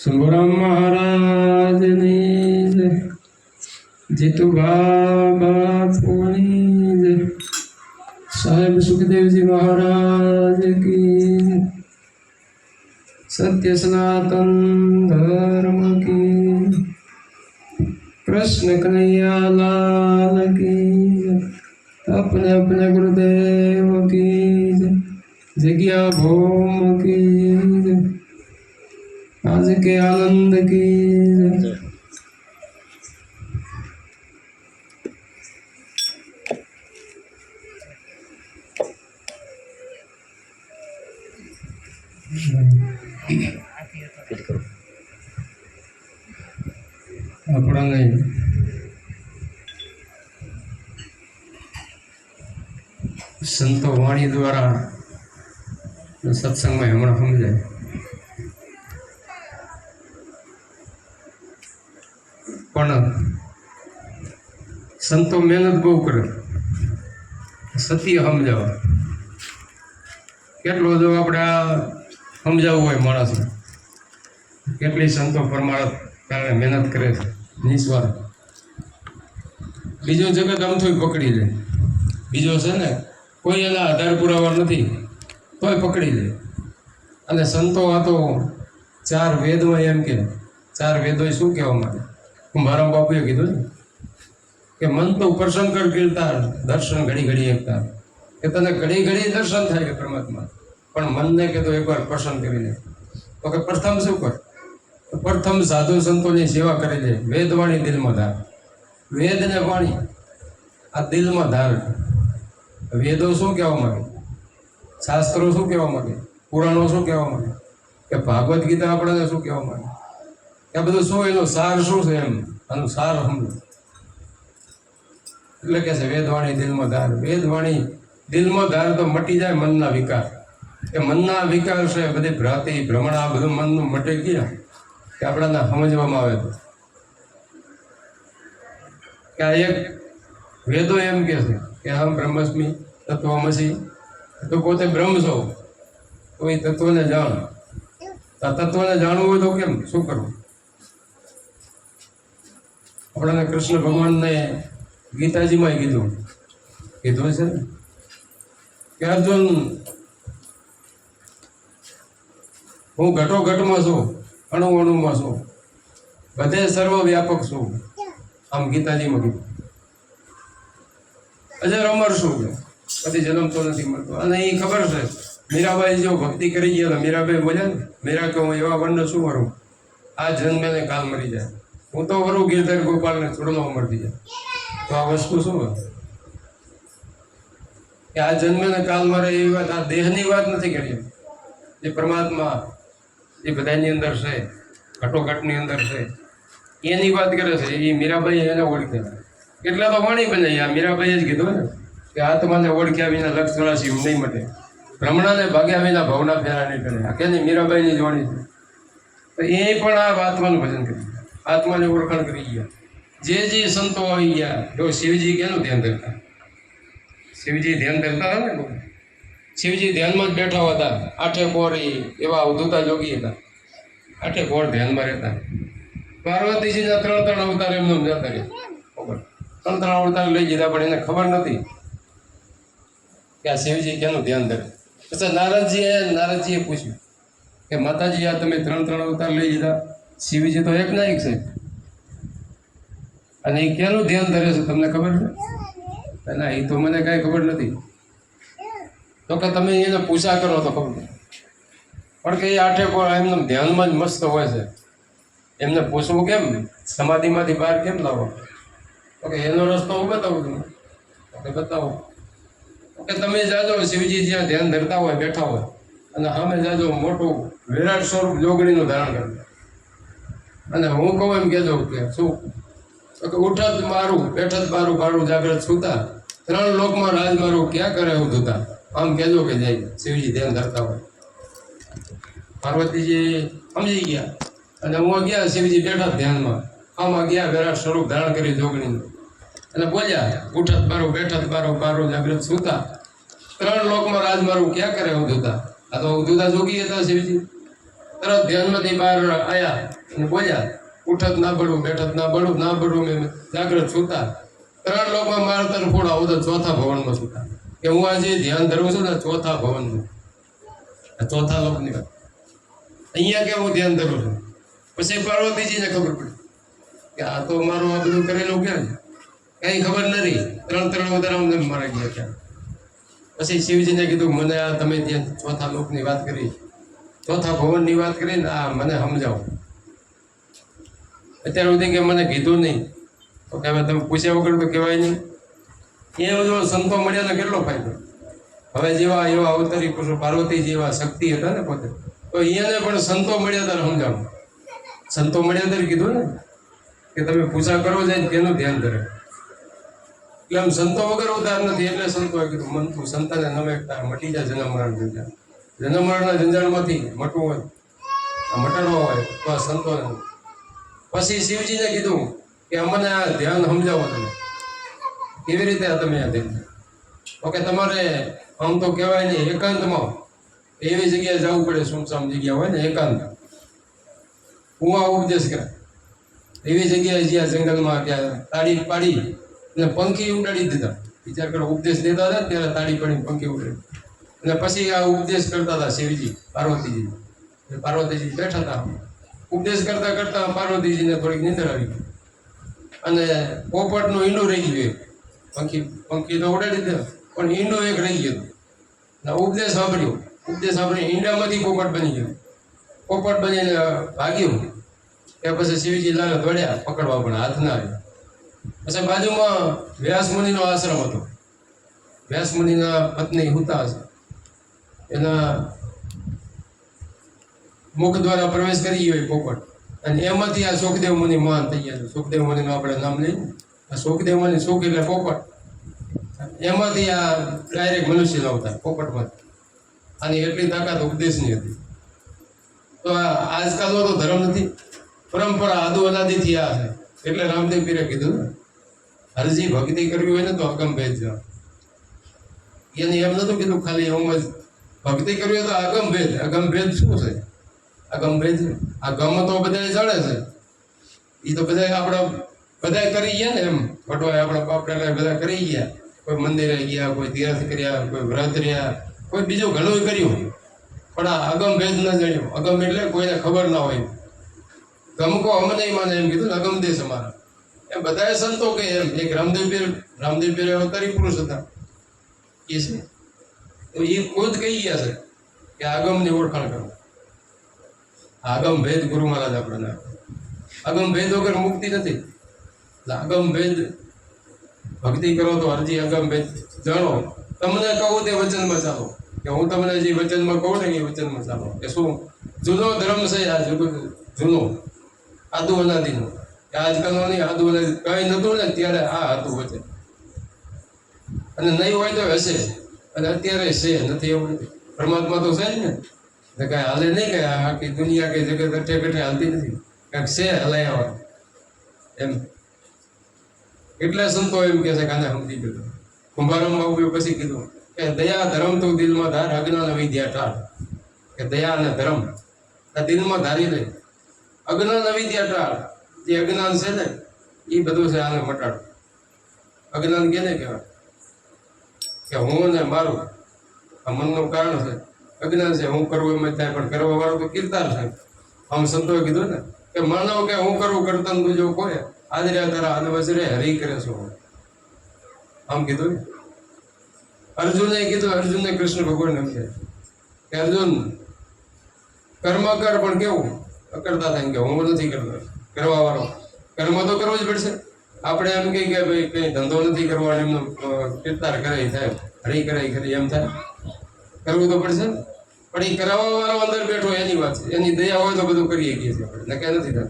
શંભુરામ મહારાજની જય, જીતુ બાપુની જય, સાહેબ સુખદેવજી મહારાજ કી જય, સત્ય સનાતન ધર્મ કી જય, કૃષ્ણ કનૈયા લાલ કી જય, अपने अपने गुरुदेव की जय, जग्या भौम की जय, आज के आनंद की जय। अपना नहीं संतो वाणी द्वारा सत्संग में हमणा समझाय पण संतो मेहनत बहु करे सत्य समझाव केटलो जो आपणे समझावવું હોય માણસને કેટલી સંતો પરમાર્થ મહેનત કરે છે નિસ્વાર્થ બીજો જગત આમથું પકડી લે બીજો છે ને કોઈ એના આધાર પુરાવા નથી તોય પકડી લે અને સંતો આ તો ચાર વેદમાં એમ કે ચાર વેદોએ શું કહેવા માંગે મારા બાપુએ કીધું ને કે મન તો પ્રસંકર કીર્તા દર્શન ઘડી ઘડી એકતા કે તને ઘડી ઘડી દર્શન થાય કે પરમાત્મા પણ મનને કે તો એકવાર પ્રસન્ન કરી લે તો કે પ્રથમ શું કર પ્રથમ સાધુ સંતોની સેવા કરી લે વેદવાણી દિલમાં ધાર વેદ ને વાણી આ દિલમાં ધાર વેદો શું કહેવા માંગે શાસ્ત્રો શું કહેવા માંગે પુરાણો શું કહેવા માંગે કે ભાગવત ગીતા આપણને શું કહેવા માંગે કે આ બધું શું એનો સાર શું છે એમ આનું સાર સમજો એટલે કે છે વેદવાણી દિલમાં ધાર વેદવાણી દિલમાં ધાર તો મટી જાય મનના વિકાર કે મનના વિકાર છે બધી ભ્રાતિ ભ્રમણા બધું મનનું મટી ગયા કે આપણાને સમજવામાં આવે તો કે આ એક વેદો એમ કે છે કે હમ બ્રહ્મસ્મી તત્વમસી તો પોતે બ્રહ્મ છો તો એ તત્વને જાણ આ તત્વને જાણવું હોય તો કેમ શું કરવું આપણાને કૃષ્ણ ભગવાનને ગીતાજીમાં કીધું છે ને કે અર્જુન હું ઘટો ઘટમાં છું અણુ અણુમાં છું બધે સર્વ વ્યાપક છું આમ ગીતાજીમાં કીધું અજર અમર શું છે કદી જન્મ તો નથી મળતો અને એ ખબર છે મીરાબાઈ જો ભક્તિ કરી ગયા મીરાબાઈ બોલ્યા ને મીરા કે હું એવા વંડ શું કરું આ જન્મે ને કાલ મરી જાય હું તો કરું ગિરધર ગોપાલને છોડનો મરતી જાય તો આ વસ્તુ શું કે આ જન્મે ને કાલ મરે એવી વાત આ દેહની વાત નથી કરી જે પરમાત્મા જે બધાની અંદર છે ઘટોઘટની અંદર છે એની વાત કરે છે એ મીરાબાઈ એને ઓળખે એટલે તો વાણી બનાવી આ મીરાબાઈએ જ કીધું ને કે આત્માને ઓળખ્યા વિના લક્ષ 84 નહીં મળે ભ્રમણાને ભાગ્યા વિના ભાવના ફેરા નહીં કરે આ કેની મીરાબાઈની જ વાણી છે તો એ પણ આ આત્માનું ભજન કરી આત્માને ઓળખાણ કરી ગયા જે સંતો આવી ગયા જો શિવજી કેનું ધ્યાન ધરતા શિવજી ધ્યાન ધરતા હતા ને શિવજી ધ્યાનમાં જ બેઠા હતા આઠે પોર એવા અવધૂતા જોગી હતા આઠે પોર ધ્યાનમાં રહેતા પાર્વતીજીના 3 અવતાર એમને જતા રહ્યા 3 અવતાર લઈ લીધા પણ એને ખબર નથી કે આ શિવજી કેનું ધ્યાન ધરે પછી નારદજીએ પૂછ્યું કે માતાજી આ તમે 3 અવતાર લઈ લીધા શિવજી તો એક ના એક છે અને એ કેનું ધ્યાન ધરે છે તમને ખબર છે ના એ તો મને કાંઈ ખબર નથી તો કે તમે એને પૂછા કરો તો ખબર પણ કે એ આઠે પોર એમને ધ્યાનમાં જ મસ્ત હોય છે એમને પૂછવું કેમ સમાધિમાંથી બહાર કેમ લાવો તો કે એનો રસ્તો હું બતાવું તમને કે બતાવો કે તમે જાજો શિવજી જ્યાં ધ્યાન ધરતા હોય બેઠા હોય અને સામે જાજો મોટું વિરાટ સ્વરૂપ જોગણીનું ધારણ કરે અને હું કહું એમ કહેજો કે શું તો કે ઉઠત મારું બેઠત મારું ભાડું જાગ્રત સુતા 3 લોકમાં રાજ મારું ક્યાં કરે એવું ધૂતા આમ કહેજો કે જાય શિવજી ધ્યાન ધરતા હોય પાર્વતીજી સમજી ગયા અને હું ગયા શિવજી બેઠા ધ્યાનમાં આમાં ગયા વિરાટ સ્વરૂપ ધારણ કરી જોગણીનું અને બોલ્યા ઉઠત મારું બેઠત મારું ભાડું જાગ્રત સુતા 3 લોકમાં રાજ મારું ક્યાં કરે એવું ધૂતા આ તો ઉદ્ધતા જોગી હતા શિવજી તરત ધ્યાનમાંથી બહાર આવ્યા અને બોલ્યા, ઉઠત ના બળું, બેઠત ના બળું, ના બળું મેં જાગ્રત છૂતા. 3 લોકમાં મારા તરફ ફોડા, હું તો 4થા ભવનમાં છૂટા. કે હું આજે ધ્યાન ધરું છું ને 4થા ભવનનું, 4થા લોકની વાત. અહીંયા કે હું ધ્યાન ધરું છું. પછી પાર્વતીજીને ખબર પડી કે આ તો મારું આ બધું કરેલું ક્યાં છે, કઈ ખબર નથી. 3 વધારે મારા ગયા ક્યાં. પછી શિવજીને કીધું, મને આ તમે ત્યાં 4થા લોકની વાત કરી, 4થા ભવનની વાત કરીને આ મને સમજાવો. અત્યાર સુધી કે મને કીધું નહીં, તો કે હવે તમે પૂછ્યા વગર તો કહેવાય નહીં. એ બધો સંતો મળ્યાને કેટલો ફાયદો. હવે જેવા એવા અવતારી પુરુષો, પાર્વતી જેવા શક્તિ હતા ને પોતે, તો એને પણ સંતો મળ્યા ત્યારે સમજાવું. સંતો મળ્યા ત્યારે કીધું ને કે તમે પૂજા કરો જાય તેનું ધ્યાન ધરે. એટલે આમ સંતો વગર ઉધાર નથી. એટલે સંતોએ કીધું, મન તું સંતાને નમેકતા મટી જાય જન્મ મરણ જંજાળ. જન્મ મરણના જંજાળમાંથી મટવું હોય, મટાડવા હોય તો આ સંતોને. પછી શિવજીને કીધું કે અમને આ ધ્યાન સમજાવો તમે, કેવી રીતે આ તમે આ ધ્યાન. ઓકે, તમારે આમ તો કહેવાય નહીં, એકાંતમાં એવી જગ્યાએ જવું પડે, સુમસામ જગ્યા હોય ને એકાંત, કુવા ઉપદેશ કરે એવી જગ્યાએ જ્યાં જંગલમાં ત્યાં તાળી પાડી અને પંખી ઉડાડી દીધા. વિચાર કરો, ઉપદેશ દેતા હતા ત્યારે તાળી પાડીને પંખી ઉડાડી. અને પછી આ ઉપદેશ કરતા હતા શિવજી પાર્વતીજી. પાર્વતીજી બેઠા હતા, ઉપદેશ કરતા કરતા પાર્વતીજીને થોડીક નીંદર આવી ગઈ અને પોપટનું ઈંડું રહી ગયું. પંખી તો ઉડાડી દીધા, પણ ઈંડું એક રહી ગયું. ઉપદેશ સાંભળ્યો, ઉપદેશ સાંભળી ઈંડામાંથી પોપટ બની ગયો. પોપટ બનીને ભાગ્યું. એ પછી શિવજી લાલ દોડ્યા પકડવા, પણ હાથ ના આવ્યા. પછી બાજુમાં વ્યાસ મુનિનો આશ્રમ હતો. વ્યાસ મુનિના પત્ની હુતા હશે, એના મુખ દ્વારા પ્રવેશ કરી ગયો પોપટ, અને એમાંથી આ સુખદેવ મુનિ મહાન થઈ ગયા. સુખદેવ મુનિનું આપણે નામ લઈએ. આ સુખદેવ મુનિ, સુખ એટલે પોપટ, એમાંથી આ ડાયરેક્ટ મનુષ્ય આવતા પોપટમાંથી. આની એટલી તાકાત ઉપદેશની હતી. તો આજકાલનો તો ધર્મ નથી, પરંપરા આદુ અનાદિથી આ છે. એટલે રામદેવ પીરે કીધું ને, હરજી ભક્તિ કરવી હોય ને તો અગમ ભેદ જાઓ. એને એમ નતું કીધું ખાલી એમ જ ભક્તિ કરવી હોય તો અગમ ભેદ. અગમ ભેદ શું છે? અગમ ભેદ આ ગમ તો બધા જાણે છે. એ તો બધા આપણા બધા કરી ગયા ને, એમ વટવાય આપણા બાપડા બધા કરી ગયા. કોઈ મંદિરે ગયા, કોઈ તીર્થ કર્યા, કોઈ વ્રત રહ્યા, કોઈ બીજું ઘણું કર્યું, પણ આ અગમ ભેદ ન જાણ્યો. અગમ એટલે કોઈને ખબર ના હોય. ગમકો અમને નહીં માને એમ કીધું, અગમ દેશ અમારા. એમ બધા સંતો કે એમ. એક રામદેવ પીર અવતારી પુરુષ હતા એ છે, તો એ ખુદ કહી ગયા છે કે આગમની ઓળખાણ કરો. આગમ ભેદ ગુરુ મહારાજ આપણને. અગમ ભેદ વગર મુક્તિ નથી. એટલે અગમ ભેદ ભક્તિ કરો તો હરજી અગમ ભેદ જાણો. તમને કહું તે વચનમાં ચાલો, કે હું તમને જે વચનમાં કહું ને એ વચનમાં ચાલો. કે શું જૂનો ધર્મ છે આ જૂનો આદુ અનાદિનો. આજકાલનો નહીં, આદુ અનાદિ કઈ નતું ને ત્યારે આ હતું વચન. અને નહીં હોય તો હશે, અને અત્યારે છે, નથી એવું નથી. પરમાત્મા તો છે જ ને, કાંઈ હાલે નહીં કે આખી દુનિયા કે જગત અઠે કઠે હાલતી નથી, કાંઈક છે હલાયા એમ. કેટલા સંતો એમ કે છે કે આને સમજી ગયો. કુંભારમમાં ઉભ્યો પછી કીધું કે દયા ધર્મ તો દિલમાં ધાર, અજ્ઞાન વિદ્યા ટાળ. કે દયા અને ધર્મ આ દિલમાં ધારી લે, અજ્ઞાન અવિદ્યા ટાળ. જે અજ્ઞાન છે ને એ બધું છે, આને મટાડો. અજ્ઞાન કેને કહેવાય? કે હું ને મારું આ મનનું કારણ છે. અજ્ઞાન છે, હું કરવું એમ જ થાય, પણ કરવા વાળો તો કીર્તાર છે. આમ સંતોએ કીધું ને કે માનવ કે હું કરું કરતન બીજો કોઈ આદર્યા તારા અનવસરે હરી કરે છો. આમ કીધું. અર્જુને કીધું, અર્જુનને કૃષ્ણ ભગવાન સમજે કે અર્જુન કર્મ કર, પણ કેવું અકર્તા થાય. કે હું નથી કરતો, કરવા વાળો. કર્મ તો કરવો જ પડશે. આપણે એમ કહીએ કે ભાઈ કંઈ ધંધો નથી કરવાનો, એમનો કીર્તાર કરે થાય, હરી કરે ખરી એમ થાય, કરવું તો પડશે ને. પણ એ કરાવવા વાળો અંદર બેઠો એની વાત છે. એની દયા હોય તો બધું કરીએ છીએ આપણે, નકે નથી થતું.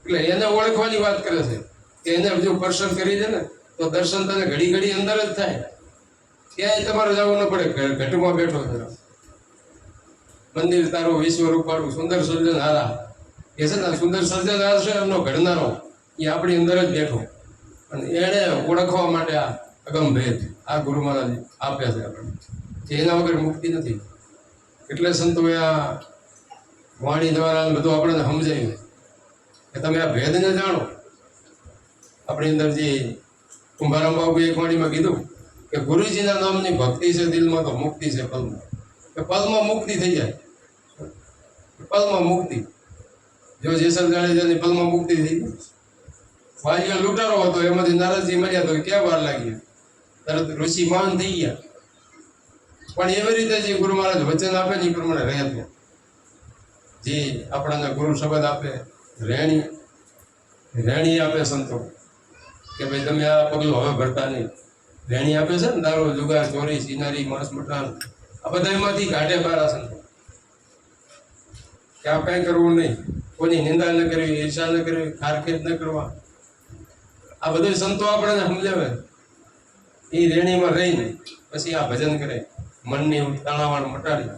એટલે એને ઓળખવાની વાત કરે છે કે એને જો પર્સન કરી દે ને તો દર્શન તને ઘડી ઘડી અંદર જ થાય. ક્યાંય તમારે જવું ન પડે, ઘટમાં બેઠો છે. મંદિર તારું વિશ્વ રૂપાળું સુંદર સર્જન હારા એ છે ને, સુંદર સર્જન હાર છે એમનો ઘડનારો, એ આપણી અંદર જ બેઠો. અને એને ઓળખવા માટે આ અગમ ભેદ આ ગુરુ મહારાજ આપે છે આપણને. એના વગર મુક્તિ નથી. એટલે સંતોએ આ વાણી દ્વારા બધું આપણને સમજાયું કે તમે આ ભેદને જાણો. આપણી અંદર જે કુંભારામ બાબુ એક વાણીમાં કીધું કે ગુરુજીના નામની ભક્તિ છે દિલમાં તો મુક્તિ છે પલમાં. કે પલમાં મુક્તિ થઈ જાય, પલમાં મુક્તિ. જો જેસલ જાડેજાની પલમાં મુક્તિ થઈ ગઈ. વાલીઓ લૂંટારો હતો એમાંથી નારદજી મળ્યા તો ક્યાં વાર લાગી, તરત ઋષિ મહાન થઈ ગયા. પણ એવી રીતે જે ગુરુ મહારાજ વચન આપે ને એ પ્રમાણે રહેતું. જે આપણને ગુરુ શબ્દ આપે, રેણી આપે સંતો કે ભાઈ તમે આ પગલું હવે ભરતા નહીં. રેણી આપે છે ને, દારૂ જુગાર ચોરી સિનારી માંસ મટાણ આ બધા એમાંથી ઘાટે પારા સંતો કે આ કઈ કરવું નહીં, કોઈની નિંદા ન કરવી, ઈર્ષા ન કરવી, ખારખેદ ન કરવા. આ બધું સંતો આપણને સમજાવે. એ રેણીમાં રહીને પછી આ ભજન કરે, મનની તણાવાણ મટાડી.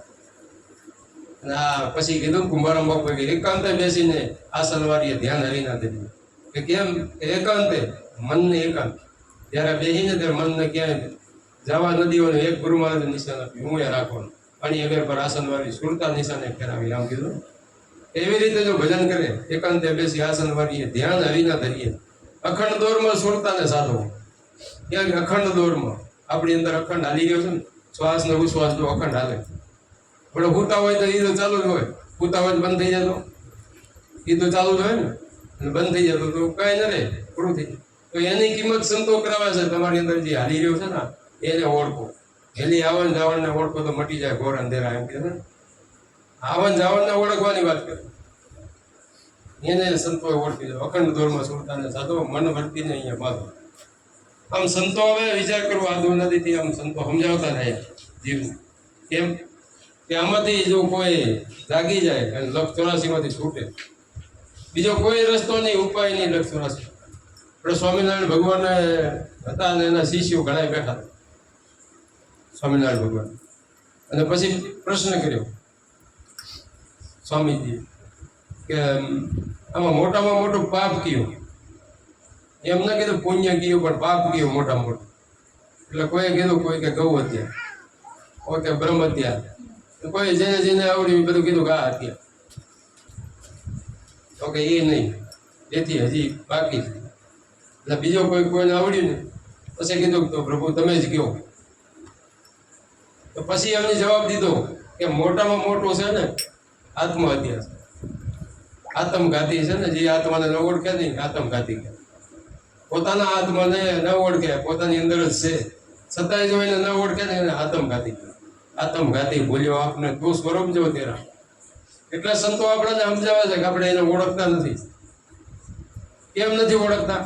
અને આ પછી કીધું કુંભારામ બાપુ કે એકાંતે બેસીને આસન વાળીએ ધ્યાન હરીના દેવું. કે કેમ? એકાંતે, મનને એકાંત. જ્યારે બેસીને ત્યારે મનને ક્યાંય જવા ન દેવાનું. એક ગુરુ મહારાજે નિશાન આપ્યું, હું એ રાખવાનું. પાણી અગર પર આસન વાળી સુરતા નિશાને ફેરાવી. આમ કીધું. એવી રીતે જો ભજન કરે, એકાંતે બેસી આસન વાળીએ ધ્યાન હરીના ધરીએ, અખંડ દોરમાં સુરતાને સાધવો. ક્યાંક અખંડ દોરમાં આપણી અંદર અખંડ હાલી રહ્યો છે ને, શ્વાસ ને ઉશ્વાસ જો અખંડ હાલે. આપણે હુતા હોય તો એ તો ચાલુ જ હોય, હુતા હોય બંધ થઈ જતો એ તો ચાલુ જ હોય ને, અને બંધ થઈ જતો તો કઈ ન રહે, પૂરું થઈ જાય. તો એની કિંમત સંતો કરાવે છે. તમારી અંદર જે હાલી રહ્યો છે ને એને ઓળખો. એની આવન જાવણને ઓળખો તો મટી જાય ઘોર અંધેરા. એમ કે છે ને, આવન જાવણને ઓળખવાની વાત કરે, એને સંતોએ ઓળખી દો. અખંડ દોરમાં સુરતાને સાધો, મન વર્તીને અહીંયા બાંધો. આમ સંતો હવે વિચાર કરવો આદુ નદીથી આમ સંતો સમજાવતા રહ્યા જીવને. કેમ કે આમાંથી જો કોઈ જાગી જાય અને લક્ષ 84 માંથી છૂટે, બીજો કોઈ રસ્તો નહીં, ઉપાય નહીં. લક્ષ 84 આપણે સ્વામિનારાયણ ભગવાન હતા અને એના શિષ્યો ઘણા બેઠા હતા સ્વામિનારાયણ ભગવાન. અને પછી પ્રશ્ન કર્યો સ્વામીજી કે આમાં મોટામાં મોટું પાપ કયું? એમ ના કીધું પુણ્ય કયું, પણ પાપ કયું મોટા મોટું? એટલે કોઈ કીધું, કોઈ કે ગૌ હત્યા, કોઈ કે બ્રહ્મ હત્યા, કોઈ જેને જેને આવડ્યું બધું કીધું કે આ હત્યા. તો કે એ નહીં, એથી હજી બાકી છે. એટલે બીજો કોઈને આવડ્યું ને પછી કીધું તો પ્રભુ તમે જ કહો. તો પછી એમને જવાબ દીધો કે મોટામાં મોટું છે ને આત્મહત્યા છે. આત્મઘાતી છે ને, જે આત્માને ન ઓળખે નહીં આત્મઘાતી કહે. પોતાના આત્માને ન ઓળખે, પોતાની અંદર જ છે છતાંય જો એને ન ઓળખે ને એને આત્મઘાતી કહે. આત્મઘાતી ભૂલ્યો આપને તું સ્વરૂપ જો તેરા. એટલે સંતો આપણને સમજાવે છે કે આપણે એને ઓળખતા નથી. કેમ નથી ઓળખતા?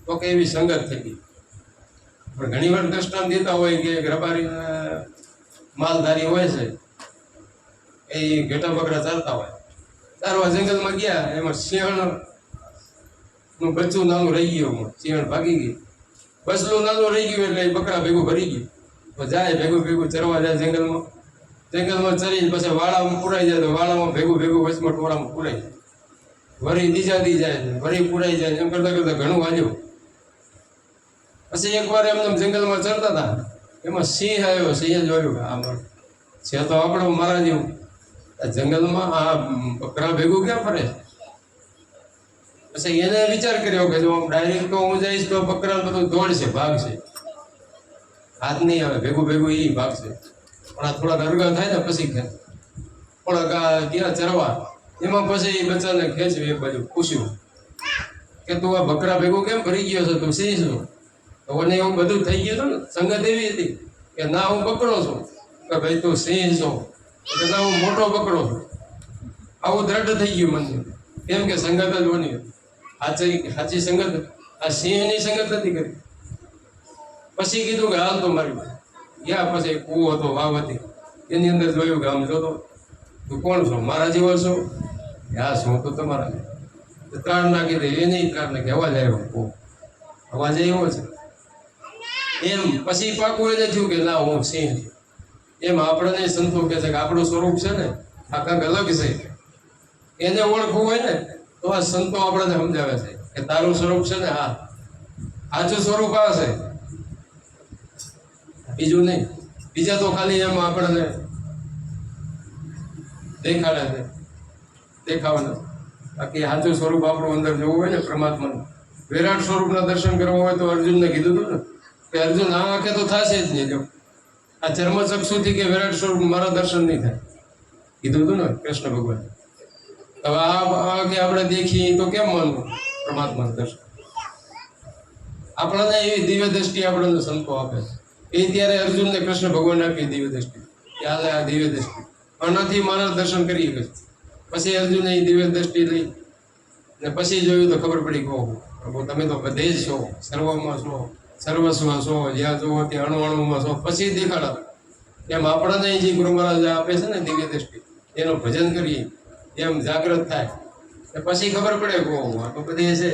તો કે એવી સંગત થઈ ગઈ. પણ ઘણી વાર દ્રષ્ટાંત દેતા હોય કે રબારી માલધારી હોય છે, એ ઘેટા બકરા ચાલતા હોય, ચારવા જંગલમાં ગયા, એમાં સિંહણ નું બચ્ચું નાનું રહી ગયું, સિંહણ ભાગી ગઈ, બસલું નાનું રહી ગયું એટલે એ બકરા ભેગું ભરી ગયું. તો જાય ભેગું ભેગું ચરવા જાય જંગલમાં ચરીને પછી વાળામાં પુરાઈ જાય, તો વાળામાં ભેગું વચમાં ટોળામાં પુરાઈ જાય. વરી બીજા દી જાય, વરી પુરાઈ જાય, એમ કરતા કરતા ઘણું હાલ્યું. પછી એકવાર એમને જંગલમાં ચરતા હતા, એમાં સિંહ આવ્યો. સિંહે જોયું કે આમ છે તો આપણો મારા જેવું, જંગલમાં આ બકરા ભેગું ક્યાં ફરે? પછી એને વિચાર કર્યો કે જો ડાયરેક્ટ તો હું જઈશ તો બકરા બધું દોડશે, ભાગશે, હાથ નહીં આવે, ભેગું ભેગું એ ભાગશે. પણ આ થોડાક અરગા થાય ને પછી થોડાક ગયા ચરવા, એમાં પછી એ બચ્ચાને ખેંચ્યું એક બાજુ, પૂછ્યું કે તું આ બકરા ભેગું કેમ ભરી ગયો છે, તું સિંહ છું? તો મને એવું બધું થઈ ગયું હતું ને, સંગત એવી હતી કે ના હું બકરો છું, કે ભાઈ તું સિંહ છો, કે ના હું મોટો બકરો છું. આવું દ્રઢ થઈ ગયું મને. કેમ કે સંગત જ બની. સાચી સંગત આ સિંહની સંગત નથી કરી. પછી કીધું કે હાલ તો મારી ગયા. પછી કૂવો હતો, વાવ હતી, એની અંદર જોયું કે આમ જોતો, તું કોણ છો? મારા જેવો છો? હા શું તો તમારા. ત્રણ નાખી દે, એ નહીં ત્રણ નાખી, અવાજ આવ્યો, અવાજ એવો છે એમ. પછી પાકું એને થયું કે ના હું સિંહ છું. એમ આપણને સંતો કહે છે કે આપણું સ્વરૂપ છે ને આ કંઈક અલગ છે. એને ઓળખવું હોય ને તો આ સંતો આપણને સમજાવે છે કે તારું સ્વરૂપ છે ને હા, સાચું સ્વરૂપ આ છે, બીજું નહીં. બીજા તો ખાલી એમ આપણને દેખાડે છે. દેખાવાના. બાકી સાચું સ્વરૂપ આપણું અંદર જોવું હોય ને પરમાત્માનું, વિરાટ સ્વરૂપના દર્શન કરવા હોય તો અર્જુનને કીધું હતું ને કે અર્જુન આ આંખે તો થશે જ નહીં. જો આ ચર્મચક્ષુથી કે વિરાટ સ્વરૂપ મારા દર્શન નહીં થાય, કીધું હતું ને કૃષ્ણ ભગવાન. હવે આ કે આપણે દેખીએ તો કેમ માનવું પરમાત્માનું દર્શન? આપણને એવી દિવ્ય દ્રષ્ટિ આપણને સંતો આપે એ ત્યારે અર્જુનને કૃષ્ણ ભગવાન આપી દિવ્ય દ્રષ્ટિ કે આ દિવ્ય દ્રષ્ટિ આનાથી મારા દર્શન કરી શકે. પછી અર્જુને એ દિવ્ય દ્રષ્ટિ લઈ ને પછી જોયું તો ખબર પડી કહો પ્રભુ તમે તો બધે જ છો, સર્વમાં છો, સર્વસ્વ છો, જ્યાં જોવો ત્યાં અણુ અણુમાં છો. પછી દેખાડા એમ આપણને જે ગુરુ મહારાજ આપે છે ને દિવ્ય દ્રષ્ટિ, એનું ભજન કરીએ એમ જાગૃત થાય પછી ખબર પડે કહો આ તો બધે છે.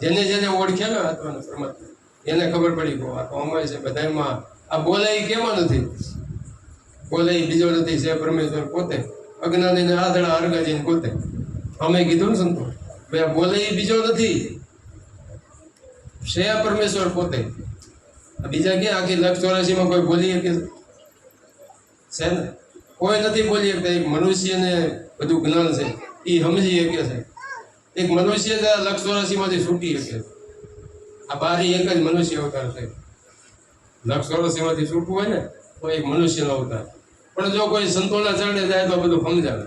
જેને જેને ઓળખે ને આત્માને પરમાત્મા એને ખબર પડી કહો આ તો અમાય છે બધામાં. આ બોલે એ કેમાં નથી, બોલે એ બીજો નથી, છે પરમેશ્વર પોતે. અજ્ઞાનીને આધડા અર્ગાજીને પોતે. અમે કીધું ને સંતો ભાઈ આ બોલે એ બીજો નથી, છે પરમેશ્વર પોતે. બીજા ક્યાં આખી 184 કોઈ બોલી શકે છે ને? કોઈ નથી બોલી શકતા. એક મનુષ્યને બધું જ્ઞાન છે એ સમજી શકે છે. એક મનુષ્ય જ 184 છૂટી શકે. આ બારી એક જ મનુષ્ય અવતાર છે. 184 છૂટવું હોય ને તો એક મનુષ્યનો અવતાર. પણ જો કોઈ સંતોના ચરણે જાય તો બધું સમજાવે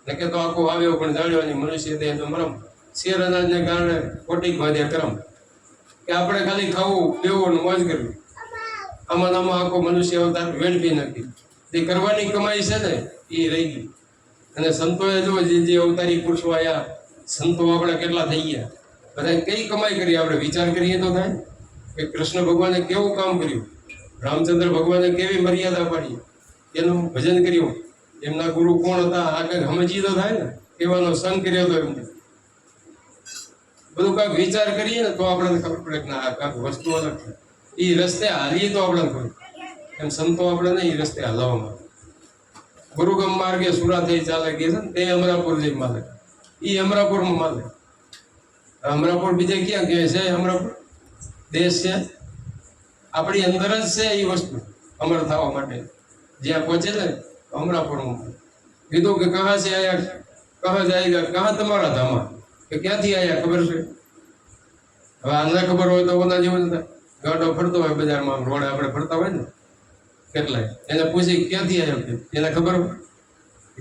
ને કે તો આખું આવ્યો પણ જાણ્યો મનુષ્ય દે તો મરમ. શેર અનાજને કારણે ખોટી બાંધ્યા કરમ કે આપણે ખાલી ખાવું પીવું ને મોજ કરવી. આમાં આખો મનુષ્ય અવતાર વેડફી નાખી. જે કરવાની કમાઈ છે ને એ રહી ગઈ. અને સંતોએ જો જે અવતારી પુરુષો આવ્યા, સંતો આપણે કેટલા થઈ ગયા, બધા કઈ કમાઈ કરી આપણે વિચાર કરીએ તો થાય કે કૃષ્ણ ભગવાને કેવું કામ કર્યું, રામચંદ્ર ભગવાને કેવી મર્યાદા પાડી, એનું ભજન કર્યું. એમના ગુરુ કોણ હતા આ કંઈક સમજી તો થાય ને, કેવાનો સંગ કર્યો હતો એમને. બધું કાંઈક વિચાર કરીએ ને તો આપણને ખબર પડે કે ના કાંઈક વસ્તુ અલગ છે. એ રસ્તે હાલીએ તો આપણને ખબર. એમ સંતો આપણે એ રસ્તે હલાવવામાં. ગુરુગમ માર્ગે સુરા થઈ ચાલે ગઈ છે ને તે અમરાપુર જઈ માલે. એ અમરાપુરમાં માલે. અમરાપુર બીજે ક્યાં કહે છે? અમરાપુર દેશ છે આપણી અંદર જ છે એ વસ્તુ અમર થવા માટે. જ્યાં પહોંચે ને અમરાપુરમાં કીધું કે કહા છે આયા, કહા જાયગા, કહા તમારા ધામા, કે ક્યાંથી આયા ખબર છે? હવે આને ખબર હોય તો ઓના જેવું થાય. ગાડો ફરતો હોય બજારમાં, રોડે આપણે ફરતા હોય ને કેટલાય, એને પૂછી ક્યાંથી આવ્યો, એને ખબર હોય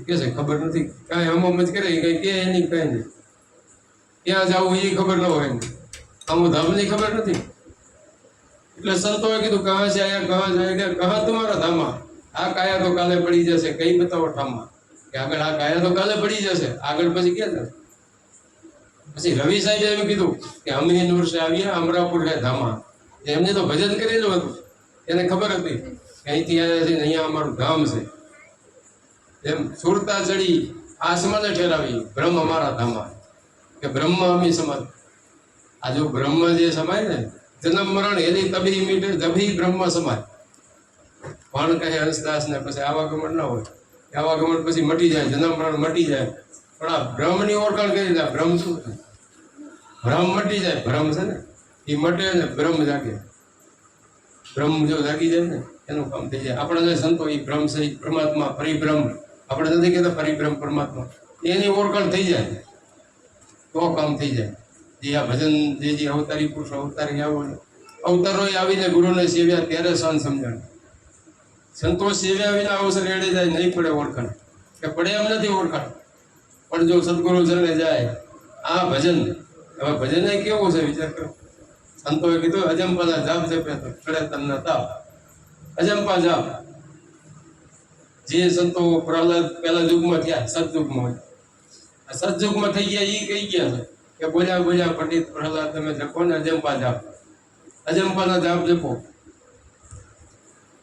કે છે ખબર નથી. કાંઈ હમમ જ કરે કઈ કે એની કઈ નહીં. ક્યાં જવું એ ખબર ન હોય, આમ ધામની ખબર નથી. એટલે સંતોએ કીધું કહા છે આયા, કહા જાયગા, કહા તમારા ધામા. આ કાયા તો કાલે પડી જશે, કઈ બતાવો ઠામા કે આગળ આ કાયા તો કાલે પડી જશે, આગળ પછી ક્યાં જશે? પછી રવિ સાહેબે એમ કીધું કે અમીન વર્ષે આવ્યા અમરાપુર હે ધામા. એમને તો ભજન કરેલું હતું, એને ખબર હતી કે અહીંથી આવ્યા છે અહીંયા અમારું ધામ છે. એમ સુરતા ચડી આસમાને ઠેરાવી બ્રહ્મ અમારા ધામા, કે બ્રહ્મ અમી સમાજ. આ જો બ્રહ્મ જે સમાય ને, જન્મ મરણ એની તબી મીટે તબી બ્રહ્મ સમાજ. પણ કહે હંસદાસ ને પછી આવાગમન ના હોય, આવાગમન પછી મટી જાય, જન્મ મરણ મટી જાય. પણ આ બ્રહ્મની ઓળખાણ કરી દે. બ્રહ્મ શું છે? ભ્રમ મટી જાય. ભ્રમ છે ને એ મટે ને બ્રહ્મ જાગે. બ્રહ્મ જો જાગી જાય ને એનું કામ થઈ જાય. આપણા જે સંતો એ બ્રહ્મ છે, પરમાત્મા પરિબ્રહ્મ. આપણે નથી કહેતા પરિબ્રહ્મ પરમાત્મા, એની ઓળખાણ થઈ જાય તો કામ થઈ જાય. જે આ ભજન જે અવતારી પુરુષો અવતારી અવતારો આવીને ગુરુને સેવ્યા ત્યારે શાન સમજણ. સંતો સેવ્યા વિના અવસર એડે જાય નહીં પડે ઓળખાણ, કે પડે એમ નથી ઓળખાણ. પણ જો સદગુરુ ચરણે જાય આ ભજન, હવે ભજન કેવું છે વિચાર કરો. સંતોએ કીધું અજંપાના જાપ જપે તો ચડે તનના તાપ. અજંપા જાપ જે સંતો પ્રહલાદ પહેલા યુગમાં થયા, સતયુગમાં હોય, આ સતયુગમાં થઈ ગયા એ કહી ગયા છે કે બોલ્યા બોલ્યા પંડિત પ્રહલાદ તમે જપો ને અજંપા જાપ. અજંપાના જાપ જપો.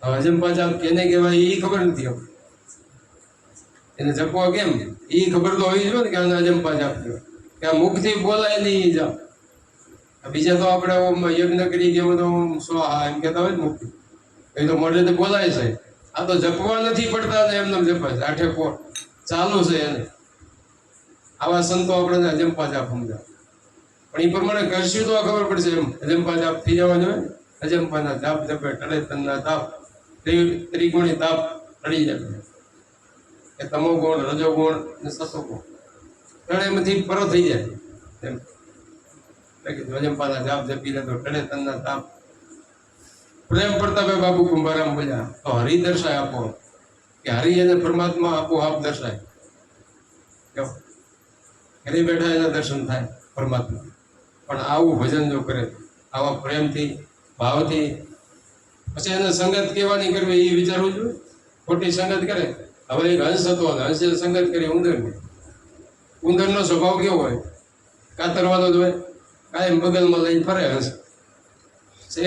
હવે અજંપા જાપ કેને કહેવાય એ ખબર નથી. હવે એને જપવા કેમ એ ખબર તો હોવી જોઈએ ને કે આને અજંપા જાપ કહેવાય, કે આ મુખથી બોલાય નહીં જાપ. બીજા તો આપણે યજ્ઞ કરી કે બધું સ્વાહા એમ કહેતા હોય ને મુક્તિ, એ તો મોઢેથી બોલાય છે. આ તો જપવા નથી પડતા ને એમને જપાય છે, આઠે પોર ચાલુ છે એને. આવા સંતો આપણને અજંપા જાપ સમજાવે. પણ એ પ્રમાણે કરશું તો ખબર પડશે. એમ અજંપા જાપ થઈ જવા જોઈએ ને. અજંપાના જાપ જપે ટળે તનના તાપ. ત્રિગુણી તાપ ટળી જાય, કે તમો ગુણ, રજો ગુણ ને સતો ગુણ. ત્રણેયમાંથી પરો થઈ જાય એમ ધ્વજંપાના જાપ જપી લે તો ટળે તનના તાપ. પ્રેમ પ્રતાપે બાપુ કુંભારામ બોલ્યા તો હરિ દર્શાય આપો કે હરિ એને પરમાત્મા આપોઆપ દર્શાય. ઘરે બેઠા એના દર્શન થાય પરમાત્મા. પણ આવું ભજન જો કરે આવા પ્રેમથી ભાવથી પછી એને સંગત કેવાની કરવી એ વિચારવું જોઈએ. ખોટી સંગત કરે. હવે એક હંસ હતો હંસે સંગત કરી ઉંદરની. ઉંદરનો સ્વભાવ કેવો હોય? કાતરવાનો જ હોય. કાયમ બગલમાં લઈને ફરે હંસ.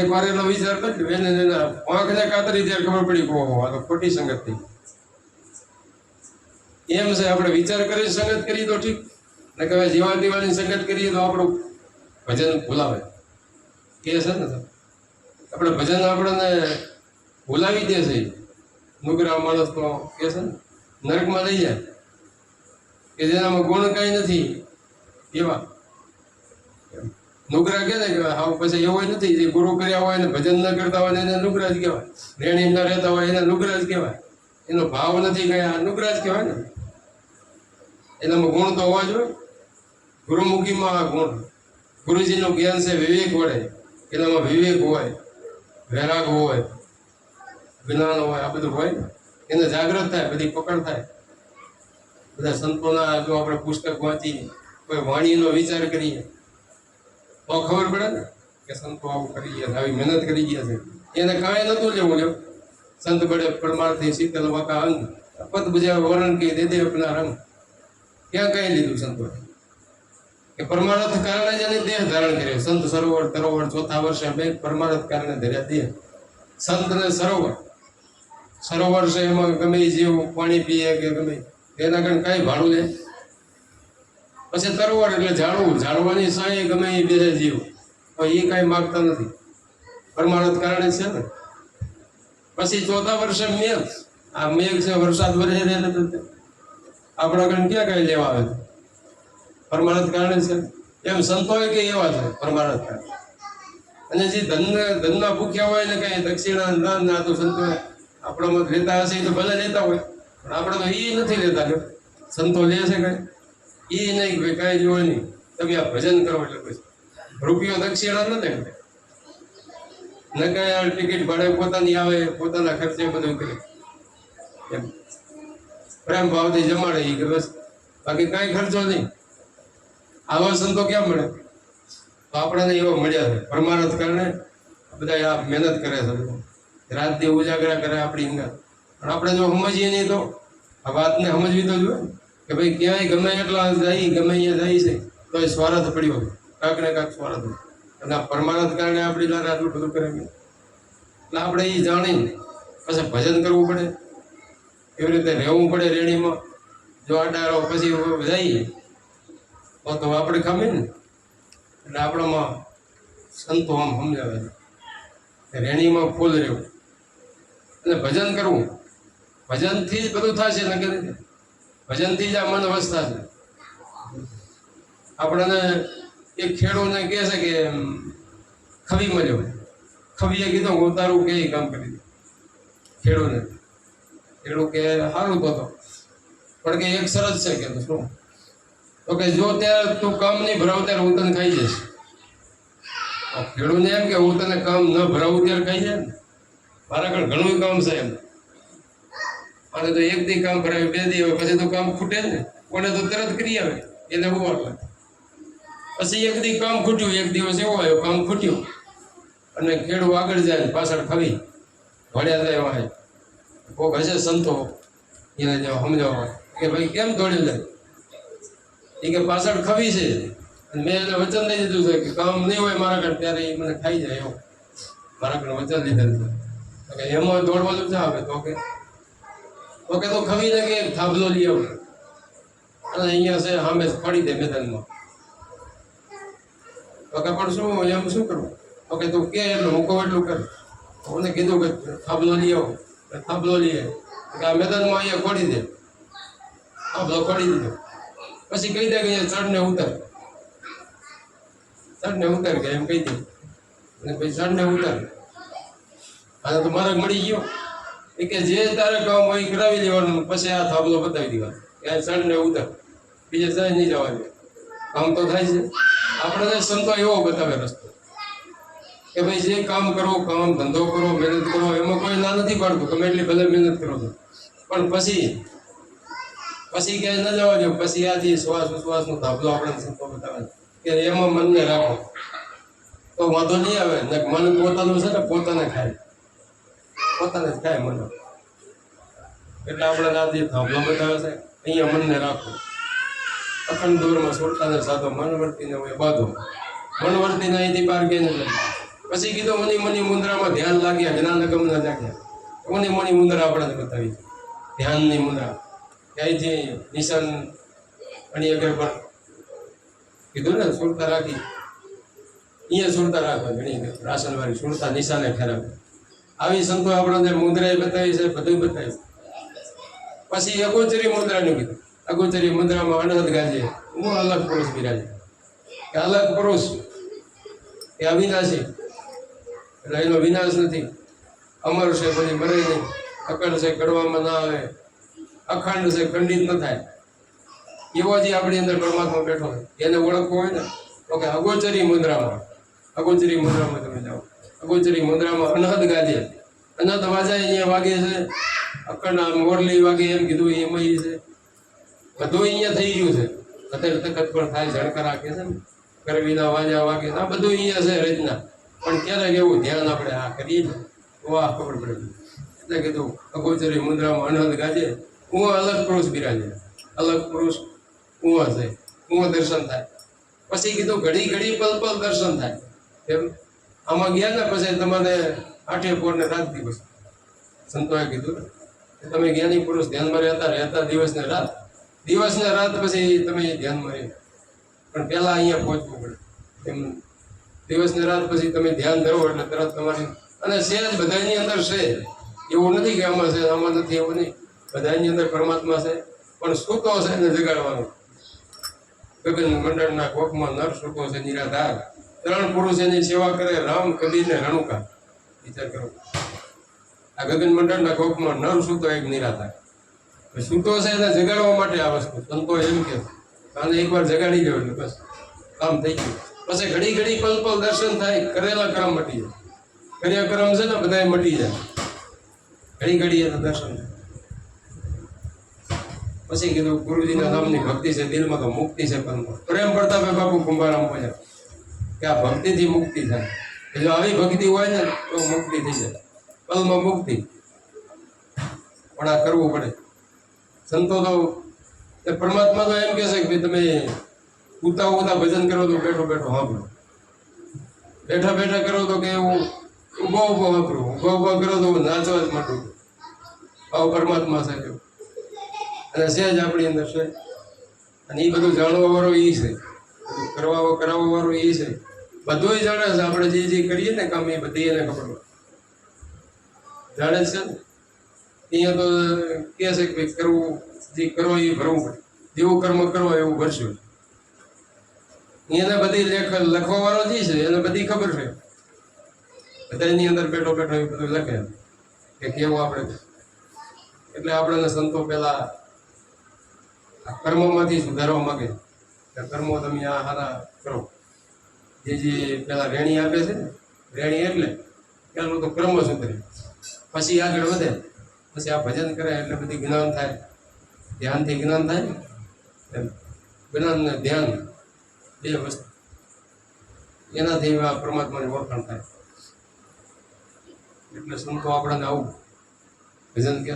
એક વાર એનો વિચાર કર્યો એને એના પાંખને કાતરી ત્યારે ખબર પડી ઓહો આ તો ખોટી સંગત થઈ. એમ છે આપણે વિચાર કરી સંગત કરીએ તો ઠીક ને કહેવાય જીવા દીવાની સંગત કરીએ તો આપણું ભજન ભૂલાવે કે છે ને આપણે ભજન આપણને ભૂલાવી દે છે. નુગરા માણસ તો કે છે ને નરકમાં લઈ જાય કે જેનામાં ગુણ કાંઈ નથી એવા નુગરા કે ને કે હા પછી એવો નથી જે ગુરુ કર્યા હોય ને ભજન ન કરતા હોય એને નુગરા જ કહેવાય. રેણી ન રહેતા હોય એને નુગરા જ કહેવાય. એનો ભાવ નથી કયા નુગરા જ કહેવાય ને. એનામાં ગુણ તો હોવા જોઈએ. ગુરુમુખીમાં ગુણ ગુરુજીનું જ્ઞાન છે વિવેક વડે એનામાં વિવેક હોય વૈરાગ હોય જ્ઞાન હોય આ બધું હોય ને એને જાગૃત થાય બધી પકડ થાય. બધા સંતોના જો આપણે પુસ્તક વાંચીએ કોઈ વાણીનો વિચાર કરીએ તો ખબર પડે ને કે સંતો આવું કરી ગયા આવી મહેનત કરી ગયા છે. એને કાંઈ નતું લેવું લ્યો. સંત બડે પરમાર્થી શીતલ વાકા અંગ પદ બજાવે વર્ણ કે દે દે આપના રંગ. ક્યાં કઈ લીધું સંતો કે પરમાર્થ કારણે જ એને દેહ ધારણ કર્યો. સંત સરોવર તરોવર ચોથા વર્ષે બે પરમાર્થ કારણે ધર્યા દેહ. સંત ને સરોવર છે એમાં ગમે જીવ પાણી પીએ કે ગમે એના કારણે કાંઈ ભાડું લે. પછી તરોવર એટલે ઝાડવું ઝાડવાની સાંયે ગમે એ બે જીવ એ કાંઈ માગતા નથી પરમાર્થ કારણે છે ને. પછી ચોથા વર્ષે મેઘ આ મેઘ છે વરસાદ વરસે આપણા કારણે ક્યાં કાંઈ લેવા આવે છે પરમાર્થ કારણે છે. એમ સંતોએ કે એવા છે પરમાર્થ કારણે. અને જે ધનના ભૂખ્યા હોય ને કઈ દક્ષિણા ના તો સંતો આપણામાં લેતા હશે તો ભલે લેતા હોય પણ આપણે તો એ નથી લેતા. સંતો લે છે કઈ એ નહીં ભાઈ કાંઈ જોવે નહીં. તમે આ ભજન કરો એટલે પછી રૂપિયો દક્ષિણા ન દે ને કઈ ટિકિટ ભાડે પોતાની આવે પોતાના ખર્ચે બધું કરે એમ પ્રેમ ભાવથી જમાડે એ કે બસ બાકી કાંઈ ખર્ચો નહીં. આવા સંતો ક્યાં મળે? તો આપણને એવા મળ્યા છે પરમાર્થ કારણે. બધા આ મહેનત કરે છે રાત દી ઉજાગરા કરે આપણી અંગા. પણ આપણે જો સમજીએ નહીં તો આ વાતને સમજવી તો જોઈએ કે ભાઈ ક્યાંય ગમે એટલા જાય ગમે અહીંયા જાય છે તો એ સ્વાર્થ પડ્યો કાંક ને કાંક સ્વાર્થ. અને આ પરમાર્થ કારણે આપણી લારે આટલું બધું કરે એટલે આપણે એ જાણીને પછી ભજન કરવું પડે. એવી રીતે રહેવું પડે રેણીમાં. જો અડાડો પછી જઈએ તો આપણે ખમે ને એટલે આપણામાં સંતો આમ સમજાવે છે રેણીમાં ફૂલ રહેવું અને ભજન કરવું. ભજનથી જ બધું થશે ને કે ભજનથી જ આ મન અવસ્થા છે. આપણને એક ખેડૂતને કહે છે કે ખવી મળ્યો ખવીએ કીધું હું તારું કે કામ કરી દઉં. ખેડૂત કે સારું તો પણ કે એક શરત છે કે શું તો કે જો ત્યારે તું કામ નહીં ભરાવ ત્યારે હું તને ખાઈ જઈશ. ખેડૂતને એમ કે હું તને કામ ન ભરાવું ત્યારે ખાઈ જાય ને મારા આગળ ઘણું કામ છે એમ. અને તો એક દી કામ ભરાવે બે દી આવે પછી તો કામ ખૂટે ને કોને તો તરત કરી આવે એટલે બહુ વાર લાગે. પછી એક દી કામ ખૂટ્યું એક દિવસ એવો આવ્યો કામ ખૂટ્યું અને ખેડૂત આગળ જાય પાછળ ખવી ભણ્યા જાય એવા કોક હશે સંતો એને સમજાવવા કે ભાઈ કેમ દોડી જાય એ કે પાછળ ખવી છે અને મેં એને વચન દઈ દીધું છે કે કામ નહીં હોય મારા ઘર ત્યારે એ મને ખાઈ જાય એવું મારા ઘર વચન લીધેલું છે એમાં દોડવાનું જ આવે તો કે તો ખવીને કે થાંભલો લઈ આવું અને અહીંયા છે સામે પડી દે મેદાનમાં. તો કે પણ શું એમ શું કરવું તો કે તું કે એટલું હું કહું એટલું કર. મને કીધું કે થાંભલો લઈ આવો થાંભલો લઈએ કે આ મેદાનમાં અહીંયા ખોડી દે થાંભલો ખોડી દીધો. પછી કહી દે કે ચડને ઉતાર કે એમ કહી દે અને પછી ચડને ઉતાર અને તો મારે મળી ગયો એ કે જે તારે કામ હોય કરાવી દેવાનું પછી આ થાંભલો બતાવી દેવાનો કે ચડને ઉતાર બીજે જાય નહીં જવા દે, કામ તો થાય છે. આપણે સંતો એવો બતાવે રસ્તો કે ભાઈ જે કામ કરો, કામ ધંધો કરો, મહેનત કરો, એમાં કોઈ ના નથી પાડતું, તમે એટલી ભલે મહેનત કરો છો, પણ પછી ક્યાંય ન જવા દો. પછી આથી શ્વાસ ઉશ્વાસનો ધાબલો આપણે સંતો બતાવે કે એમાં મનને રાખો તો વાંધો નહીં આવે. ને મન પોતાનું છે ને પોતાને ખાય જ ખાય મન. એટલે આપણે આ જે ધાબલો બતાવે છે અહીંયા મનને રાખો. અખંડ દૂરમાં સુરતાને સાધો, મન વર્તીને હોય બાંધો, મન વર્તીને અહીંથી બહાર ગઈને પછી કીધું મની મની મુદ્રામાં ધ્યાન લાગ્યા, જ્ઞાન ગમના જાગ્યા. મની મની મુદ્રા આપણે બતાવી, ધ્યાનની મુદ્રા. ત્યાંથી નિશાન અને આગળ પણ કીધું ને સુરતા રાખી, અહીંયા સુરતા રાખવા ઘણી રાશન વાળી સુરતા નિશાને ઠેરાવે. આવી સંતો આપણને મુદ્રાએ બતાવી છે, બધું બતાવ્યું. પછી અગોચરી મુદ્રાનું કીધું. અગોચરી મુદ્રામાં અનહદ ગાજે, હું અલગ પુરુષ બિરાજે, કે અલગ પુરુષ એ અવિનાશી, એટલે એનો વિનાશ નથી. અમર છે, પછી મરે નહીં. અકંડ છે, કડવામાં ના આવે. અખંડ છે, ખંડિત ન થાય. એવો જે આપણી અંદર પરમાત્મા બેઠો હોય, એને ઓળખવો હોય ને તો કે અગોચરી મુદ્રામાં તમે જાઓ. અગોચરી મુદ્રામાં અનહદ ગાજે, અનહદ વાજાય અહીંયા વાગે છે. અખંડ મોરલી વાગે એમ કીધું એમાં છે. બધું અહીંયા થઈ ગયું છે. અત્યારે તકત પણ થાય, ઝણકર રાખે છે ને, કરવીના વાજા વાગે, આ બધું અહીંયા છે રચના. પણ ક્યારેક એવું ધ્યાન આપણે આ કરીએ ને તો આ ખબર પડે. એટલે કીધું અગોચરી મુદ્રામાં અનહદ ગાજે, હું અલગ પુરુષ બિરાજે. અલગ પુરુષ હું છે, હું દર્શન થાય. પછી કીધું ઘડી ઘડી પલ પલ દર્શન થાય. એમ આમાં ગયા ને પછી તમારે 8 પોર ને રાત દિવસ સંતોએ કીધું કે તમે જ્ઞાની પુરુષ ધ્યાનમાં રહેતા દિવસ ને રાત પછી તમે ધ્યાનમાં રહે. પણ પહેલા અહીંયા પહોંચવું પડે. એમ દિવસ ને રાત પછી તમે ધ્યાન ધરો એટલે તરત તમારી, અને સહેજ બધાની અંદર છે. એવું નથી કે આમાં છે આમાં નથી, એવું નહીં. બધાની અંદર પરમાત્મા છે, પણ સૂતો છે એને જગાડવાનું. ગગન મંડળના કોકમાં નર સૂતો છે નિરાધાર. 3 પુરુષ એની સેવા કરે, રામ, કબીર ને રણુકા. વિચાર કરો, આ ગગન મંડળના કોકમાં નર સૂતો એક નિરાધાર. સૂતો છે એને જગાડવા માટે આ વસ્તુ સંતો એમ કે આને એકવાર જગાડી દો એટલે બસ કામ થઈ ગયું. પછી ઘડી ઘડી પલ પલ દર્શન થાય. કરેલા કર્મ મટી જાય. કર્યા કર્મ છે ને બધા મટી જાય. ઘડી ઘડી એના દર્શન થાય. પછી કીધું ગુરુજીના નામની ભક્તિ છે, દિલમાં તો મુક્તિ છે. પ્રેમ પ્રતાપે બાપુ કુંભારામ બોલ્યા કે આ ભક્તિથી મુક્તિ થાય. જો આવી ભક્તિ હોય ને તો મુક્તિ થઈ જાય, પલમાં મુક્તિ. પણ આ કરવું પડે. સંતો તો પરમાત્મા તો એમ કહે છે કે તમે ઉતા ભજન કરો તો બેઠો બેઠો સાંભળો, બેઠા બેઠા કરો તો કે એવું ઉભો વાપરું, ઉભો કરો તો નાચવા જ માંડું. આવો પરમાત્મા છે. અને સહેજ આપણી અંદર છે. અને એ બધું જાણવા વાળો એ છે, કરાવવા વાળો એ છે. બધું જાણે છે. આપણે જે કરીએ ને કામ એ બધી એને ખબર જાણે છે ને. અહીંયા તો કહે છે કે કરવું જે કરો એ ભરવું પડે. જેવું કર્મ કરો એવું ભરશું. એને બધી લખવા વાળો જે છે એને બધી ખબર છે. બધા એની અંદર બેઠો બેઠો એ બધું લખે કે કેવું આપણે. એટલે આપણને સંતો પેલા કર્મોમાંથી સુધારવા માંગે. કર્મો તમે આ સારા કરો. જે પેલા રેણી આપે છે ને, રેણી એટલે પેલું તો કર્મ સુધરે, પછી આગળ વધે. પછી આ ભજન કરે એટલે બધી જ્ઞાન થાય. ધ્યાનથી જ્ઞાન થાય ને, જ્ઞાન ને ધ્યાન બે વસ્તુ, એનાથી આ પરમાત્માની ઓળખાણ થાય. એટલે સંતો આપણને આવું ભજન કહે.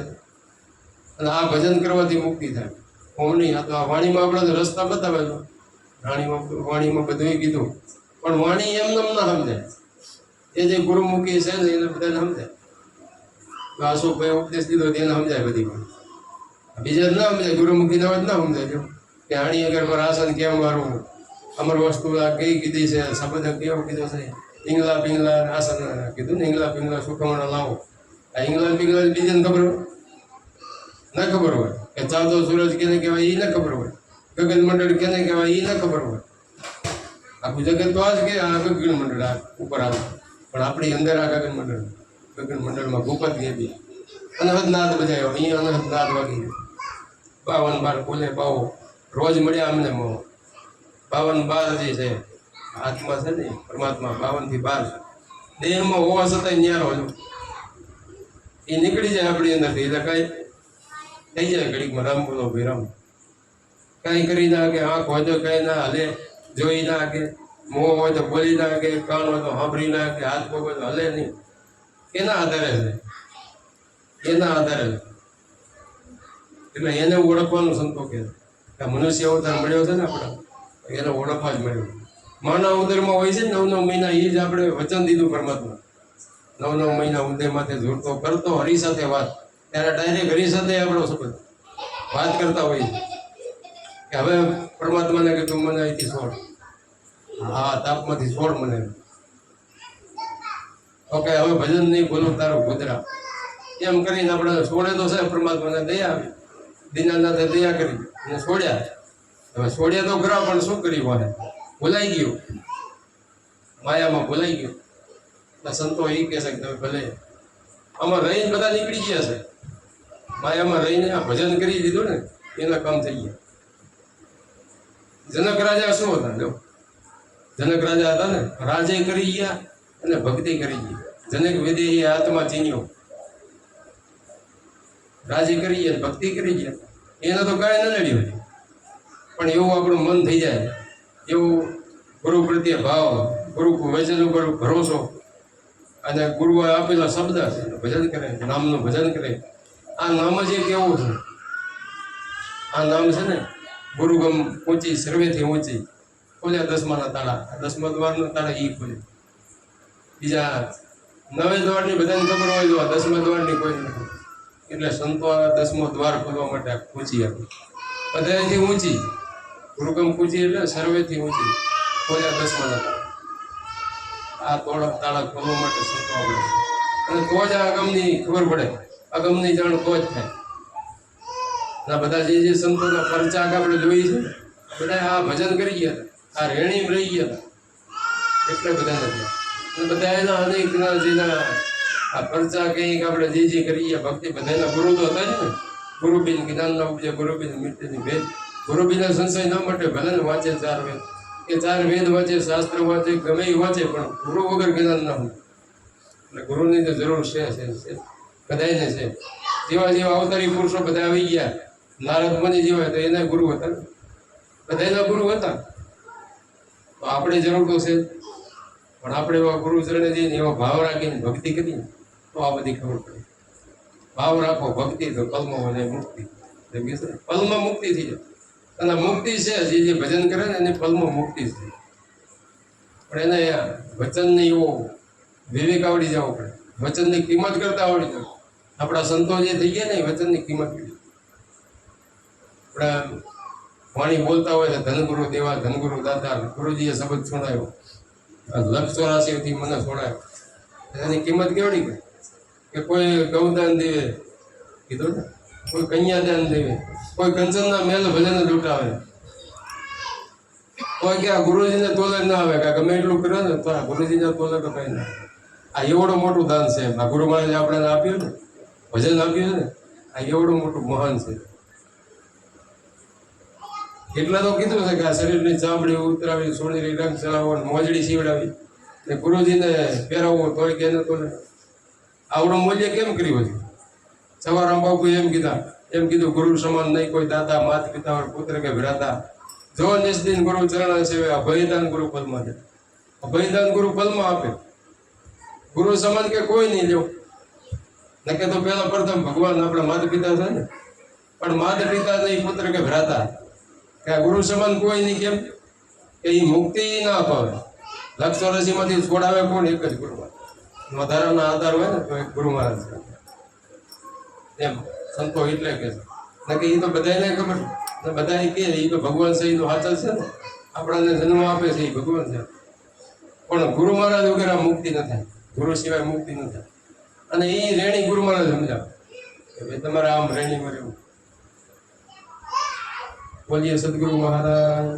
અને આ ભજન કરવાથી મુક્તિ થાય. ઓમ નહીં, આ તો આ વાણીમાં આપણે રસ્તા બતાવે છે. વાણીમાં બધું કીધું, પણ વાણી એમને ના સમજાય. એ જે ગુરુમુખી છે ને એને બધાને સમજાય. અશોકભાઈ ઉપદેશ દીધો એને સમજાય બધી વાણી. બીજા ના સમજાય, ગુરુમુખી ના ના સમજાય. કે આણી આગળ પર આસન કેમ મારું, અમર વસ્તુ આ કઈ કીધી છે, શબ્દ કેવો કીધો છે, ઈંગલા પિંગલા આસન કીધું ને, ઈંગલા પિંગલા સુખમણા લાવો. આ ઈંગલા પિંગલા બીજાને ખબર હોય ના ખબર હોય. કે ચાંદો સૂરજ કેને કહેવાય એ ના ખબર હોય. ગગન મંડળ કેને કહેવાય એ ના ખબર હોય. આખું જગત તો આ જ કે આ ગગન મંડળ આ ઉપર આવે, પણ આપણી અંદર આ ગગન મંડળમાં ભૂપત ગેબી અનહદ નાદ બજાયો. અહીંયા અનહદ નાદ વાગી 52 બાર બોલે પાવો રોજ મળ્યા અમને 52 જે છે આત્મા છે ને પરમાત્મા 52 થી 12 દેહમાં હોવા છતાંય ન્યારો હજુ એ નીકળી જાય આપણી અંદરથી એટલે કાંઈ થઈ જાય ઘડીકમાં રામ બોલો ભાઈ રામ કાંઈ કરી નાખે આંખ હોય તો કાંઈ ના હલે જોઈ નાખે મોં હોય તો બોલી નાખે કાન હોય તો સાંભળી નાખે હાથ પગ હોય તો હલે નહીં એના આધારે છે એના આધારે એટલે એને ઓળખવાનું સંતો કે મનુષ્ય અવતાર મળ્યો છે ને આપણે એને ઓળખવા જ મળ્યો માનવ ઉદરમાં હોય છે ને 9 મહિના એ જ આપણે વચન દીધું પરમાત્મા 9 મહિના ઉદય માથે જોડતો કરતો હરી સાથે વાત ત્યારે ડાયરેક્ટ હરી સાથે આપણો સંબંધ વાત કરતા હોય કે હવે પરમાત્માને કે તું મને અહીંથી છોડ હા તાપમાંથી છોડ મને ઓકે હવે ભજન નહીં બોલું તારું ગોદરા એમ કરીને આપણે છોડે તો છે પરમાત્માને દયા આવી દીનાનાથે દયા કરી અને છોડ્યા હવે છોડ્યા તો ખરા પણ શું કર્યું મને ભૂલાઈ ગયું માયામાં ભૂલાઈ ગયું સંતો એ કહે છે કે તમે ભલે આમાં રહીને બધા નીકળી ગયા છે માયામાં રહીને આ ભજન કરી દીધું ને એના કામ થઈ ગયા જનક રાજા શું હતા જો જનક રાજા હતા ને રાજે કરી ગયા અને ભક્તિ કરી ગઈ જનક વેદે એ આત્મા ચીન્યો રાજે કરી ગયા ભક્તિ કરી ગયા એને તો કાંઈ ન નડ્યું પણ એવું આપણું મન થઈ જાય એવું ગુરુ પ્રત્યે ભાવ ગુરુ વચન ઉપર ભરોસો અને ગુરુએ આપેલા શબ્દ ભજન કરે નામનું ભજન કરે આ નામ જ એક એવું છે આ નામ છે ને ગુરુગમ ઊંચી સર્વેથી ઊંચી ખોલ્યા 10માના તાળા 10મા દ્વારના તાળા એ ખોલે બીજા 9 દ્વારની બધાને ખબર હોય તો 10મા દ્વારની કોઈ નથી એટલે સંતો 10મો દ્વાર ખોલવા માટે ઊંચી આપે બધાથી ઊંચી ગુરુગમ ઊંચી એટલે સર્વેથી ઊંચી ખોલ્યા 10માના તાળા આ તાળા ખોલવા માટે સંતો આપણે અને તો જ આ અગમની ખબર પડે અગમની જાણ તો જ થાય આ બધા જે સંતોના પરચા આપણે જોઈએ છે બધા આ ભજન કરી ગયા હતા આ રેણી રહી ગયા હતા એટલે બધા નથી અને બધા એના અનેકના જેના આ પરચા કંઈક આપણે જે કરીએ ભક્તિ બધાના ગુરુ તો હતા જ ને ગુરુબિન જ્ઞાનના ઉપજે ગુરુબિન મિત્રની ભેદ ગુરુબિના સંશય ન માટે ભલે ને વાંચે 4 વેદ કે 4 વેદ વાંચે શાસ્ત્ર વાંચે ગમે એ વાંચે પણ ગુરુ વગર જ્ઞાન ના હોય એટલે ગુરુની તો જરૂર છે બધાને છે જેવા જેવા અવતારી પુરુષો બધા આવી ગયા નારદ મુનિ જેવા તો એના ગુરુ હતા ને બધાના ગુરુ હતા તો આપણે જરૂર તો છે પણ આપણે એવા ગુરુ ચરણે જઈને એવા ભાવ રાખીને ભક્તિ કરીને તો આ બધી ખબર પડે ભાવ રાખો ભક્તિ તો પલમાં વધે મુક્તિ પલમાં મુક્તિ થઈ જાય અને મુક્તિ છે જે ભજન કરે ને એને પલમાં મુક્તિ છે પણ એને વચનને એવો વિવેક આવડી જવો પડે વચનની કિંમત કરતા આવડી જવું આપણા સંતો જે થઈ ગયા ને એ વચનની કિંમત કરી આપણા વાણી બોલતા હોય છે ધનગુરુ દેવા ધનગુરુ દાતા ગુરુજીએ શબ્દ છોડાયો 184 થી મને છોડાયો એની કિંમત કેવડી કે કોઈ ગૌદાન દેવે કીધું ને કોઈ કન્યાદાન દેવે કોઈ કંચનના મેલ ભલે ને લૂંટાવે કોઈ કે આ ગુરુજીને તોલે ના આવે કે ગમે એટલું કરે ને તો આ ગુરુજીને તોલે તો કઈ ના આ એવડું મોટું દાન છે આ ગુરુ મહારાજે આપણને આપ્યું ને ભજન આપ્યું ને આ એવડું મોટું મહાન છે એટલા તો કીધું છે કે આ શરીરની ચામડી ઉતરાવી સોનેરી રંગ ચલાવવો મોજડી સીવડાવી ને ગુરુજીને પહેરાવવો તોય કે ને તો આવડું મૂલ્ય કેમ કર્યું છે સવારામ બાપુ એમ કીધું ગુરુ સમાન નહીં કોઈ દાતા માત પિતા પુત્ર કે ભ્રાતા જો નિષ્દિન ગુરુ ચરણ સેવે અભયદાન ગુરુ પદમાં દે અભયદાન ગુરુ પદમાં આપે ગુરુ સમાન કે કોઈ નહીં લેવું નકે તો પેલા પ્રથમ ભગવાન આપણા માતા પિતા છે ને પણ માતા પિતા નહીં પુત્ર કે ભ્રાતા કે આ ગુરુ સમાન કોઈ નહીં કેમ કે એ મુક્તિ ના અપાવે 184 માંથી છોડાવે કોણ એક જ ગુરુ વધારાના આધાર હોય ને તો એક ગુરુ મહારાજ એમ સંતો એટલે કે નકે એ તો બધાને ખબર બધા કે એ તો ભગવાન છે એ તો સાચા છે ને આપણાને જન્મ આપે છે એ ભગવાન છે પણ ગુરુ મહારાજ વગેરે મુક્તિ ન થાય ગુરુ સિવાય મુક્તિ ન થાય અને એ રેણી ગુરુ મહારાજ સમજાવે કે ભાઈ તમારે આમ રેણીમાં રહેવું બોલીએ સદગુરુ મહારાજ